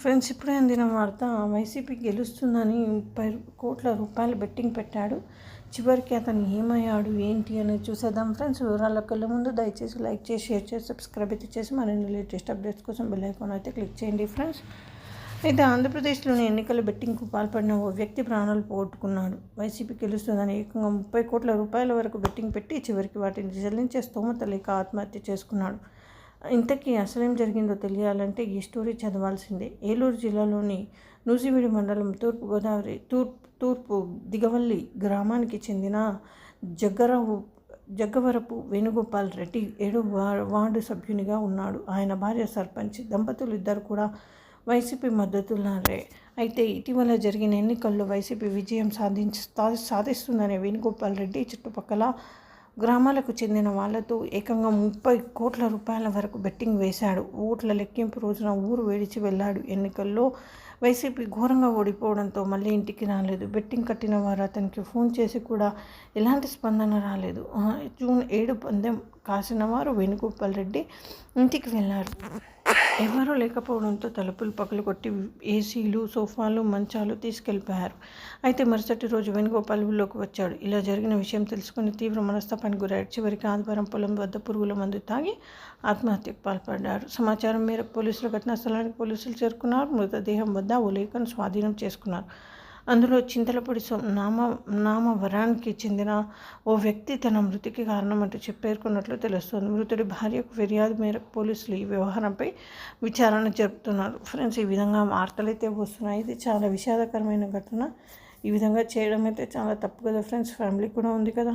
Friends, ఇప్పుడే అందిన వార్త. వైసీపీ గెలుస్తుందని 30 కోట్ల రూపాయలు బెట్టింగ్ పెట్టాడు. చివరికి అతను ఏమయ్యాడు ఏంటి అనేది చూసేద్దాం ఫ్రెండ్స్. వివరాల్లోకి వెళ్ళే ముందు దయచేసి లైక్ చేసి, షేర్ చేసి, సబ్స్క్రైబ్ అయితే చేసి మరిన్ని లేటెస్ట్ అప్డేట్స్ కోసం బెల్ ఐకాన్ అయితే క్లిక్ చేయండి ఫ్రెండ్స్. అయితే ఆంధ్రప్రదేశ్లోని ఎన్నికల బెట్టింగ్కు పాల్పడిన ఓ వ్యక్తి ప్రాణాలు పోగొట్టుకున్నాడు. వైసీపీ గెలుస్తుందని ఏకంగా 30 కోట్ల రూపాయల వరకు బెట్టింగ్ పెట్టి చివరికి వాటిని చెల్లించే స్తోమత లేక ఆత్మహత్య చేసుకున్నాడు. ఇంతకీ అసలేం జరిగిందో తెలియాలంటే ఈ స్టోరీ చదవాల్సిందే. ఏలూరు జిల్లాలోని నూజివీడు మండలం తూర్పు దిగవల్లి గ్రామానికి చెందిన జగ్గవరపు వేణుగోపాల్ రెడ్డి 7వ వార్డు సభ్యునిగా ఉన్నాడు. ఆయన భార్య సర్పంచ్. దంపతులు ఇద్దరు కూడా వైసీపీ మద్దతులారే. అయితే ఇటీవల జరిగిన ఎన్నికల్లో వైసీపీ విజయం సాధిస్తుందనే వేణుగోపాల్ రెడ్డి చుట్టుపక్కల గ్రామాలకు చెందిన వాళ్లతో ఏకంగా 30 కోట్ల రూపాయల వరకు బెట్టింగ్ వేశాడు. ఓట్ల లెక్కింపు రోజున ఊరు విడిచి వెళ్ళాడు. ఎన్నికల్లో వైసీపీ ఘోరంగా ఓడిపోవడంతో మళ్ళీ ఇంటికి రాలేదు. బెట్టింగ్ కట్టిన వారు అతనికి ఫోన్ చేసి కూడా ఎలాంటి స్పందన రాలేదు. జూన్ 7 పందెం కాసిన వారు వేణుగోపాల్ రెడ్డి ఇంటికి వెళ్ళారు. ఎవరూ లేకపోవడంతో తలుపులు పగలగొట్టి ఏసీలు, సోఫాలు, మంచాలు తీసుకెళ్లిపోయారు. అయితే మరుసటి రోజు వేణుగోపాల్ ఊళ్ళోకి వచ్చాడు. ఇలా జరిగిన విషయం తెలుసుకుని తీవ్ర మనస్తాపానికి గురయ్యాడు. చివరికి ఆదివారం పొలం వద్ద పురుగుల మందు తాగి ఆత్మహత్యకు పాల్పడ్డారు. సమాచారం మేరకు పోలీసులు ఘటనా స్థలానికి చేరుకున్నారు. మృతదేహం వద్ద ఓ లేఖను స్వాధీనం చేసుకున్నారు. అందులో చింతలపూడి నామవరానికి చెందిన ఓ వ్యక్తి తన మృతికి కారణమంటూ పేర్కొన్నట్లు తెలుస్తోంది. మృతుడి భార్యకు ఫిర్యాదు మేరకు పోలీసులు ఈ వ్యవహారంపై విచారణ జరుపుతున్నారు. ఫ్రెండ్స్, ఈ విధంగా వార్తలు అయితే వస్తున్నాయి. ఇది చాలా విషాదకరమైన ఘటన. ఈ విధంగా చేయడం అయితే చాలా తప్పు కదా ఫ్రెండ్స్. ఫ్యామిలీ కూడా ఉంది కదా.